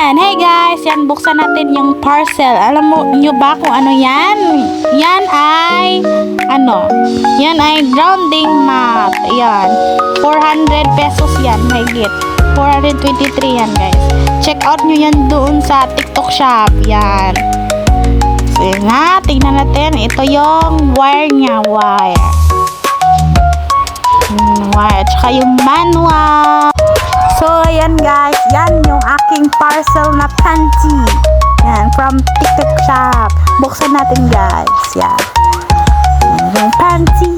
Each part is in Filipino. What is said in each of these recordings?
Yan, hey guys, yan, buksan natin yung parcel. Alam mo nyo ba kung ano yan? Yan ay, grounding mat. Yan, 400 pesos yan, mahigit. 423 yan guys. Check out nyo yan doon sa TikTok shop. Yan. So yun nga, tingnan natin. Ito yung wire nya, wire. Tsaka yung manual. So, ayan guys, yan yung aking parcel na panty. Yan, from TikTok shop. Buksan natin guys. Yan. Yan yung panty.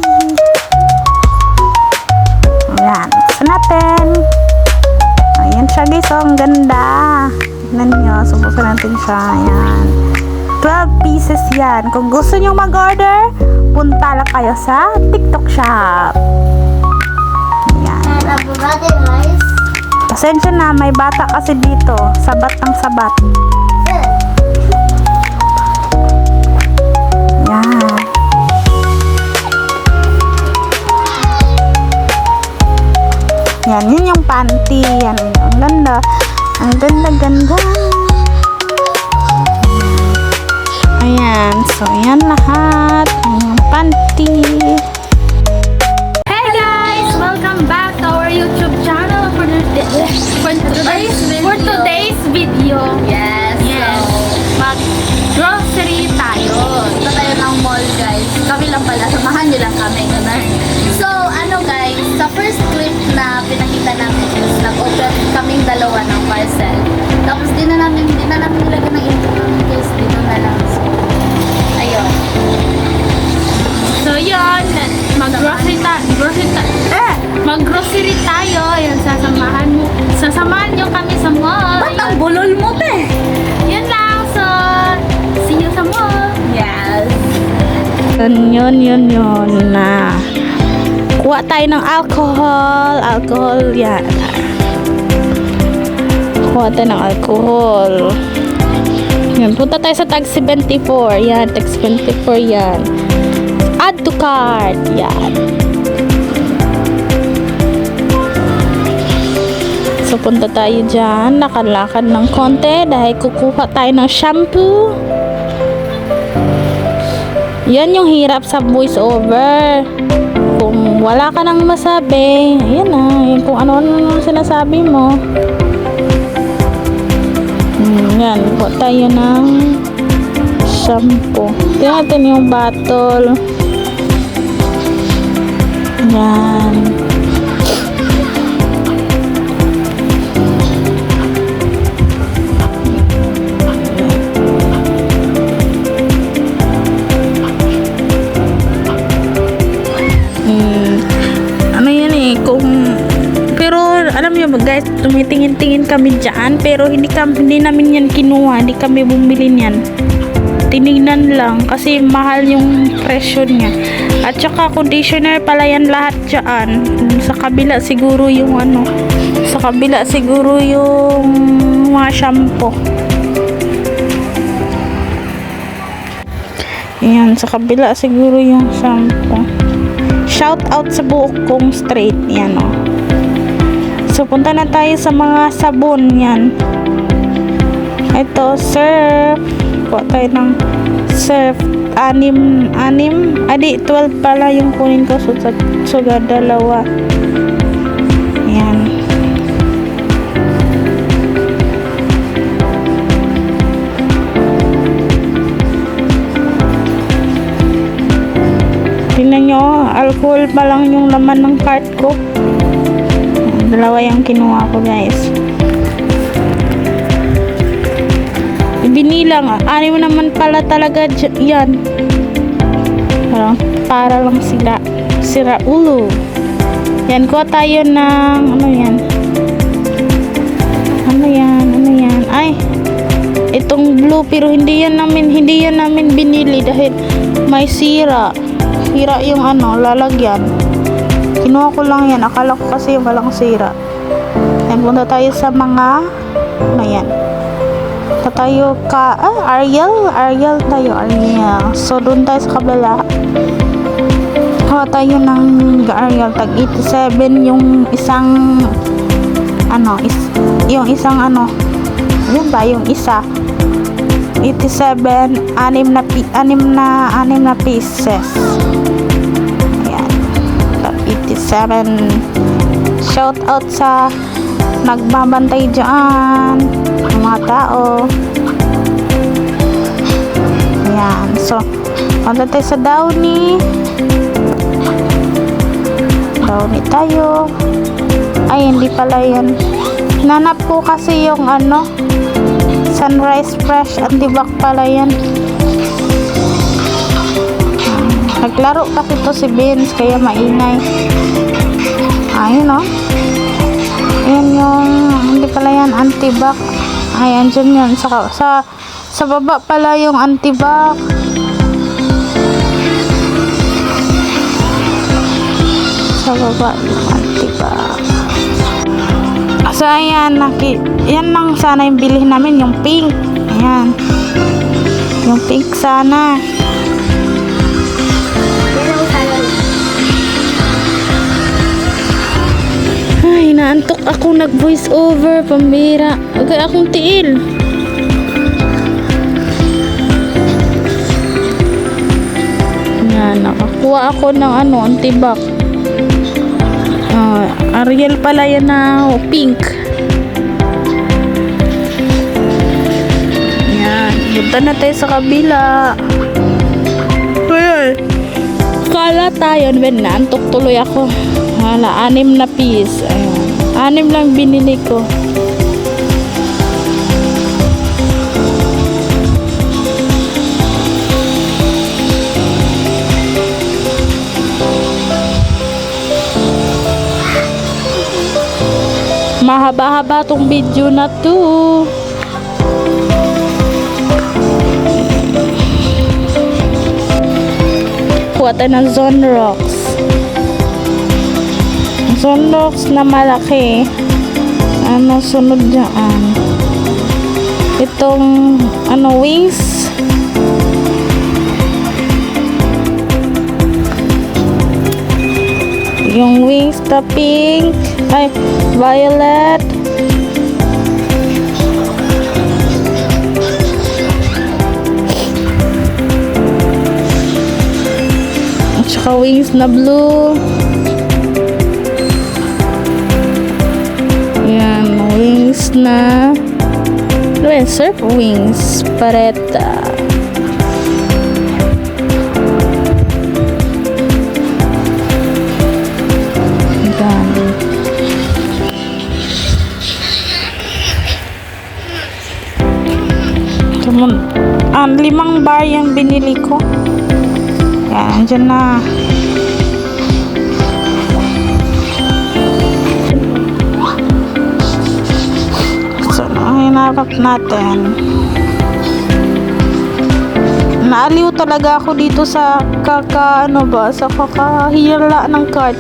Yan, buksan natin. Ayan siya guys, oh, ang ganda. Tignan nyo, so buksan natin siya. Yan. 12 pieces yan. Kung gusto nyo mag-order, punta lang kayo sa TikTok shop. Pasensya na, may bata kasi dito. Sabat ang sabat. Yan. Yan, yun yung panty. Yan, ang ganda. Ang ganda. Ayan, so yan lahat. Yung panty. For today's video, Yes. So, mag-grocery tayo. punta tayo ng mall, guys. Kami lang pala. Samahan nyo lang kami. Ganun. So, guys, sa first clip na pinakita namin is nag-order kaming dalawa ng parcel. Tapos, di na namin nilagyan ng intro. Guys, dito na lang. So, ayun. So, yun. Mag-grocery tayo. Yan, sasamahan nyo kami sa mall. Ba't ang bulol mo, te? Yan lang. So, see you sa mall. Yes. Yun na. Kuha tayo ng alcohol. Yan. Kuha tayo ng alcohol. Yan, punta tayo sa tag 74. Yan, tag 74 yan. Add to cart. Yan. So, punta tayo dyan. Lakad-lakad ng konti dahil kukuha tayo ng shampoo. Yan yung hirap sa voice over. Kung wala ka nang masabi, ayan na. Kung ano-ano sinasabi mo. Yan. Kuha tayo ng shampoo. Tingnan natin yung bottle. Yan. Alam niyo guys, tumitingin-tingin kami dyan, pero hindi namin yan kinuha, hindi kami bumili niyan. Tinignan lang kasi mahal yung presyo niya. At saka conditioner pala yan lahat dyan. Sa kabila siguro yung mga shampoo. Ayan, sa kabila siguro yung shampoo. Shout out sa buhok kong straight. Yan o. So, punta na tayo sa mga sabon. Yan. Ito, surf. Kuha tayo ng surf. 12 pala yung kunin ko. So, dalawa. Yan. Tingnan nyo, alcohol pa lang yung laman ng cart ko. Dalawa yung kinuha ko guys. Binilang. Ano naman pala talaga yan. Para lang sira ulo. Yan, kuha tayo ng ano yan. Ay, itong blue, pero hindi yan namin binili dahil may sira yung lalagyan. Kinuha ko lang yan. Akala ko kasi walang sira. Yan, punta tayo sa mga yan. Punta tayo Ariel tayo. So, doon tayo sa kabila. Kuha tayo ng Ariel. Tag 87 yung isang Yan ba yung isa? 87, anim na pieces. Ayan. 87. Shout out sa nagbabantay dyan, mga tao. Ayan. So, punta tayo sa Downy. Downy tayo. Ay, hindi pala yan. Nanap ko kasi yung ano, Sunrise Fresh Antibac pala yan. Naglaro kasi to si Vince, kaya maingay. Ayun o. Ayan yung, hindi pala yan Antibac. Ayan, dyan yun. Sa baba pala yung Antibac. Sa baba yung Antibac. So, ayan, yan lang sana yung bilhin namin, yung pink. Ayan. Yung pink sana. Ay, naantok ako nag-voice over, pambira. Okay, akong tiil. Ayan, nakakuha ako ng Antibac. Ariel pala yan na pink. Yan. Punta na tayo sa kabila. Ayan. Kala tayo. Naantok tuloy ako. Hala, 6 na piece. Ayan. 6 lang binili ko. Mahaba-haba tong video na to. Kuha tayo ng Zonrox. Zonrox na malaki. Ano sunod dyan? Itong wings. Yung wings na pink. Ay, violet. At saka wings na blue. Ayan, wings na surf wings. Pareta. Ang 5 bar yung binili ko. Yan, dyan na. So, hinarap natin. Naaliw talaga ako dito sa sa kakahila ng cart.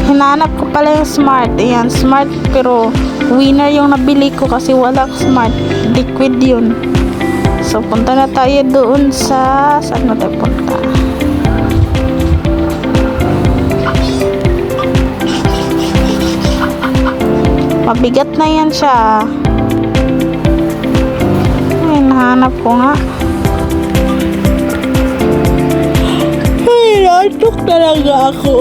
Hinanap ko pala yung smart. Ayan, smart, pero winner yung nabili ko kasi walang smart. Liquid yun. So, punta na tayo doon sa... Saan na tayo punta? Mabigat na yan siya. Ay, nahanap ko nga. Ay, naantok talaga ako.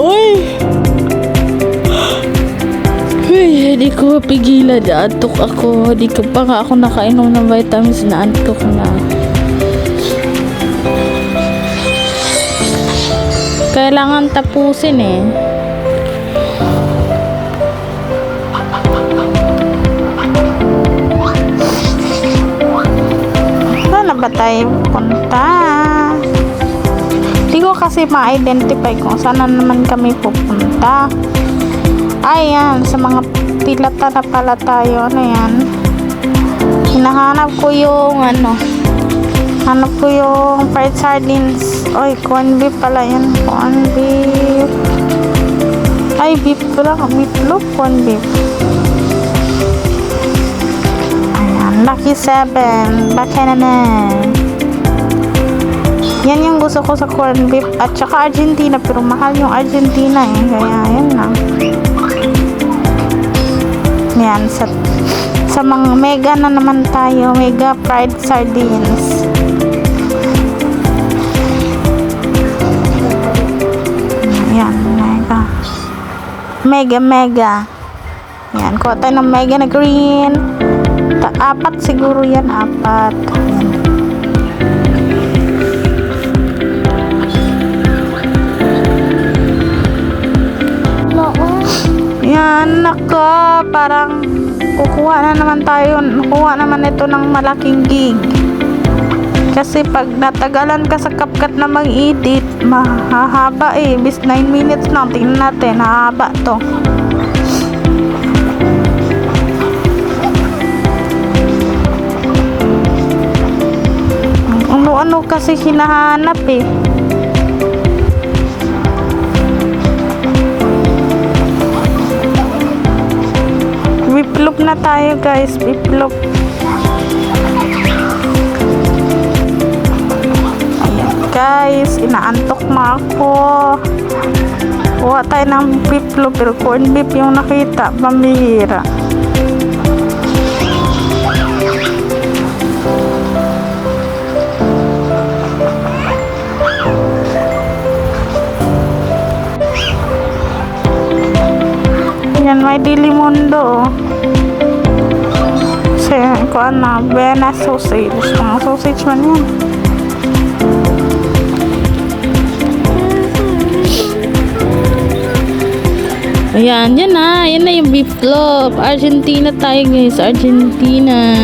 Ay, hindi ko mapigilan. Naantok ako. Hindi ko pa nga ako nakainom ng vitamins. Naantok na. Kailangan tapusin eh. Saan na ba tayo punta? Hindi ko kasi ma-identify kung saan na naman kami pupunta. Ayan, sa mga tilata na pala tayo. Ano yan? Hinahanap ko yung hanap ko yung fried sardines. Oy, corn beef pala yan. Corn beef. Ay, beef pala. Meatloaf, corn beef. Ayan, Lucky 7. Baka na. Yan yung gusto ko sa corn beef. At saka Argentina. Pero mahal yung Argentina eh. Kaya, yan lang. Yan, sa Sa mga mega na naman tayo. Mega fried sardines. Ayan, mega. Mega. Ayan, kuha tayo ng mega na green. Apat siguro yan, apat. Yan, nako, parang kukuha na naman tayo, kukuha naman ito ng malaking gig. Kasi pag natagalan ka sa CapCut na mag-edit, mahahaba eh. Bis 9 minutes lang, tingnan natin, hahaba to. Ano kasi hinahanap eh. Biplop na tayo guys, biplop. Ayan guys, inaantok na ako. Kuha tayo ng biplop, pero corn beef yung nakita, pambihira. Yan, may Dilimundo. Kasi, kuha na, Bena sausage. Mga sausage man yan. Ayan, yan na. Yan na yung beef loaf. Argentina tayo guys. Argentina.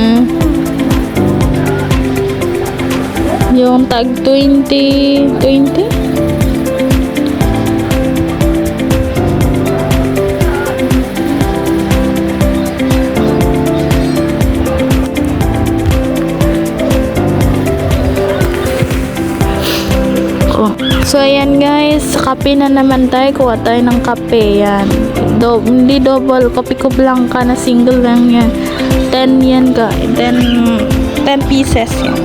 Yung tag 20. So, ayan guys, kape na naman tayo. Kuha tayo ng kape, yan. Hindi double, kopi ko blanca na single lang yan. 10 yan guys, 10 pieces yan.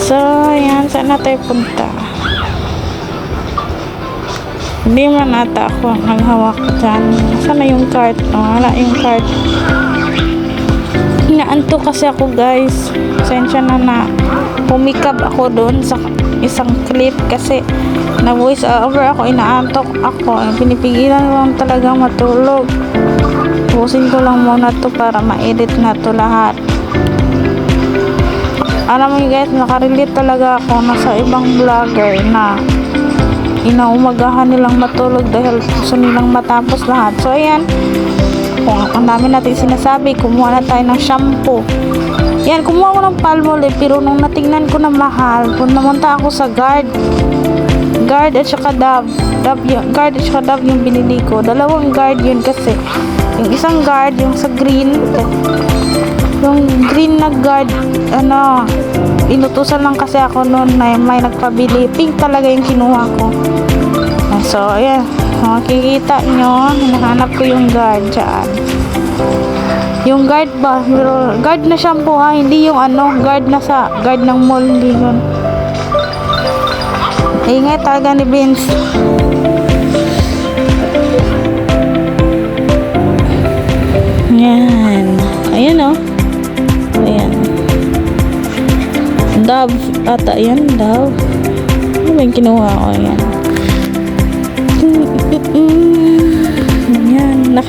So, ayan, saan na tayo punta? Hindi man ata ako naghawak dyan. Saan na yung cart? Oh, wala yung cart. Inaantok kasi ako guys. Pasensya na pumikab ako doon sa isang clip kasi na voice over ako, inaantok ako, pinipigilan ko lang talagang matulog. Pusin ko lang muna to para ma-edit na to lahat. Alam mo guys, nakarelate talaga ako na sa ibang vlogger na inaumagahan nilang matulog dahil gusto nilang matapos lahat. So ayan, kung ang dami natin sinasabi, kumuha na tayo ng shampoo. Yan, kumuha ko ng Palmolive, pero nung natingnan ko na mahal, kung namunta ako sa Guard at saka Dove Guard at saka Dove yung binili ko. Dalawang Guard yun kasi. Yung isang Guard, yung sa green, yung green na Guard, inutusan lang kasi ako noon na may nagpabili. Pink talaga yung kinuha ko. So, ayan, makikita nyo, hinahanap ko yung Guard dyan. Yung guard ba? Pero guard na shampoo ha, hindi yung guard na sa guard ng mall, hindi yun. Ingay talaga ni Vince. Yan. Ayan o. Ayan. Dove ata yan, Dove. Ano ba yung kinuha ko? Ayan.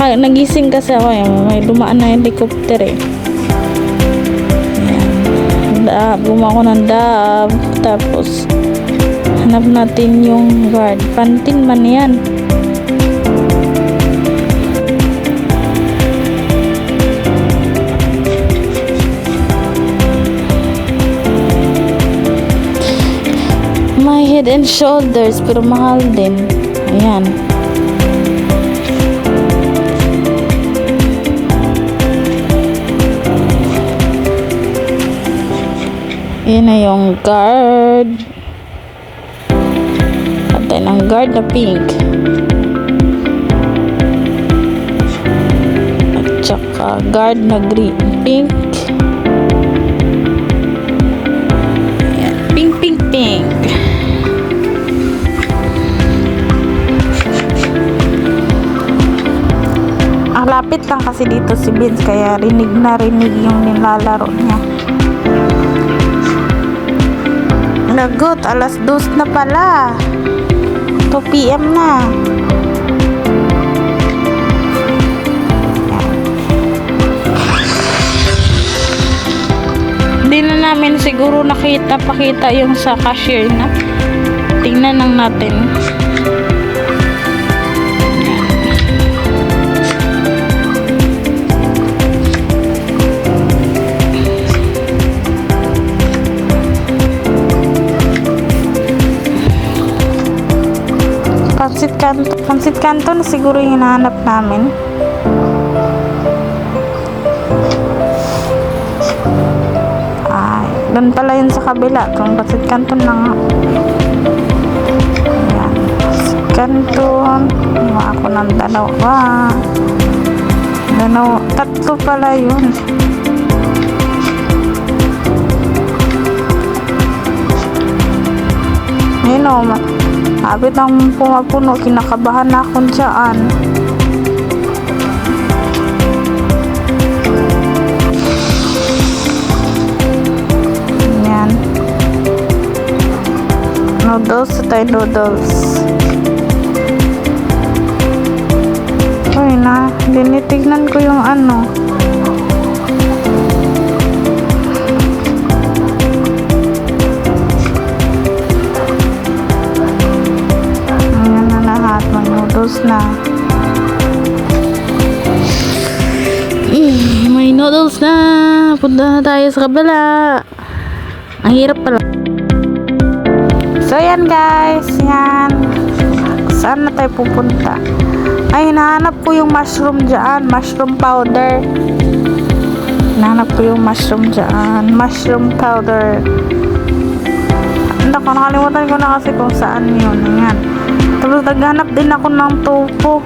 Nagising kasi ako, may dumaan na helicopter eh. Ayan. Gumawa ko ng Dove. Tapos hanap natin yung Guard. Pantin man yan. My Head and Shoulders, pero mahal din. Ayan. Yan na yung Guard. Patay ng Guard na pink. At saka Guard na green. Pink. Yan. Pink, pink, pink. malapit lang kasi dito si Vince kaya rinig na rinig yung nilalaro niya. Lagot, alas 2 na pala. 2 PM na. Hindi na namin siguro pakita yung sa cashier na. Tingnan lang natin. Pansit kanto na siguro yung hinahanap namin. Ay, doon pala yun sa kabila. Kung pansit kanto na nga. Ayan. Pansit kanto. Iwa ako ng dalawa. Tatlo pala yun. Ayun o, habit ang pumapuno, kinakabahan na akong dyan. Ayan. Noodles, tayo noodles. Uy na, dinitignan ko yung ano. Noodles na. May noodles na. Punta na tayo sa kabila. Ang hirap pala. So yan guys, yan. Saan na tayo pupunta? Ay, hinahanap ko yung mushroom dyan. Mushroom powder. Hinahanap ko yung mushroom dyan. Mushroom powder. Nakalimutan ko na kasi kung saan yun. Yan. Tapos naghanap din ako ng tofu.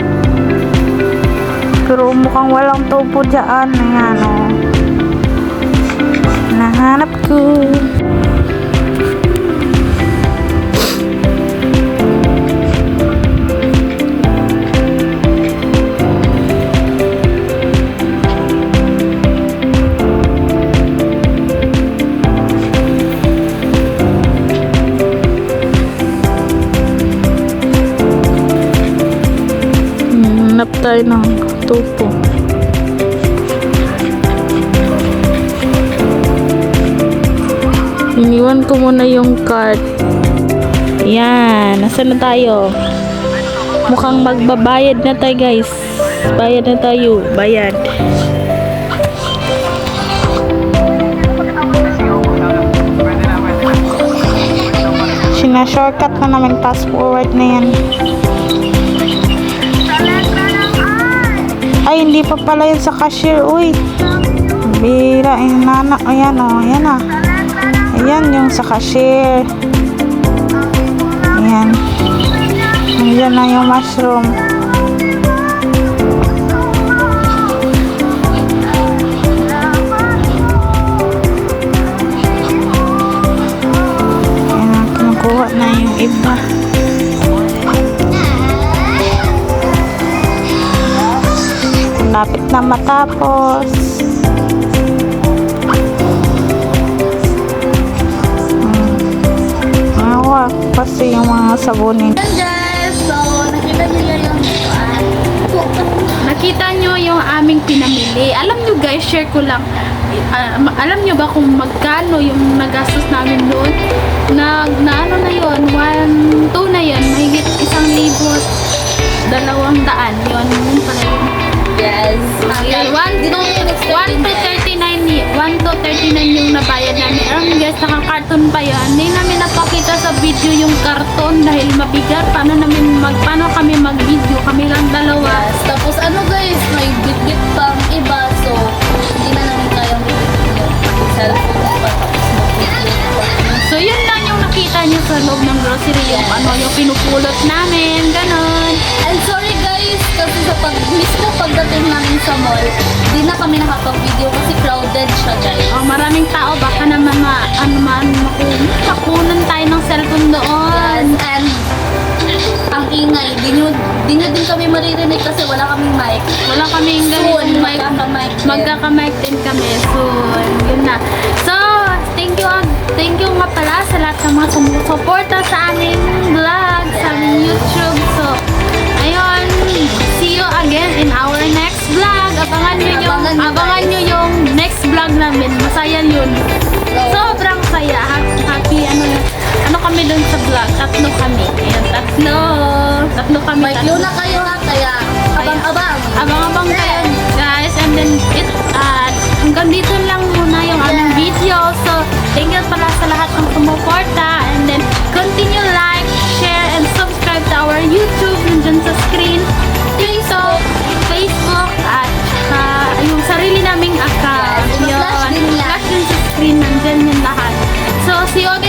Pero mukhang walang tofu dyan. Ayan o. Nahanap ko. Hanap tayo ng tofu. Iniwan ko muna yung cart. Ayan. Nasaan na tayo? Mukhang magbabayad na tayo guys. Bayad na tayo. Bayad. Shortcut na namin. Fast forward na yan. Ay, hindi pa pala yun sa cashier. Uy. Bira. Ayan o. Ayan ah. Ayan yung sa cashier. Ayan. Ayan na yung mushroom. Ayan. Kinukuha na yung iba. Lapit na matapos. Awa, kasi yung mga sabunin. Guys, so nakita nyo yung aming pinamili. Alam nyo guys, share ko lang. Alam nyo ba kung magkano yung nagastos namin doon? Ano na yun? 1,200 na yun. Mahigit 1,200 yun. Yun pala yun. Yes. 1 to 39 yung nabayad namin. Alam guys, naka-carton pa yan. Hindi namin napakita sa video yung karton dahil mabigat. Paano kami mag-video? Kami lang dalawa. Yes. Tapos ano guys, may bit-bit pang iba. So, hindi na namin kayang bit-bit yung cellphone pa. Tapos mag-bit-bit pa. So, yun lang yung nakita nyo sa loob ng grocery. Yung yung pinupulot namin. Ganon. And sorry guys, kasi sa mismo pagdating namin sa mall, di na kami nakapag-video kasi crowded siya guys. Maraming tao. Baka naman makunan tayo ng cellphone doon. Yes, and ang ingay, di nyo din kami maririnig kasi wala kaming mic. Wala kaming Soon, ganitong mic. magkaka-mic din. Magkaka-mic din kami. So, yun na. So, thank you nga pala sa lahat ng mga sumusuporta sa aming vlog, sa aming YouTube. So, ayun, see you again in our next vlog. Abangan nyo yung next vlog namin. Masaya yun. Sobrang saya. Happy, ano kami dun sa vlog. Tatlo kami. Ayun, tatlo kami. May clue na kayo ha, kaya abang-abang. Abang-abang kayo, guys. And then, hanggang dito lang muna yung aming video. So, thank you pala sa lahat ng sumuporta. And then, continue like, share, and subscribe to our YouTube. Nandyan sa screen. TikTok, Facebook, at yung sarili naming account. Yes, flash din yan. Flash din sa screen. Nandyan yung lahat. So, see you again.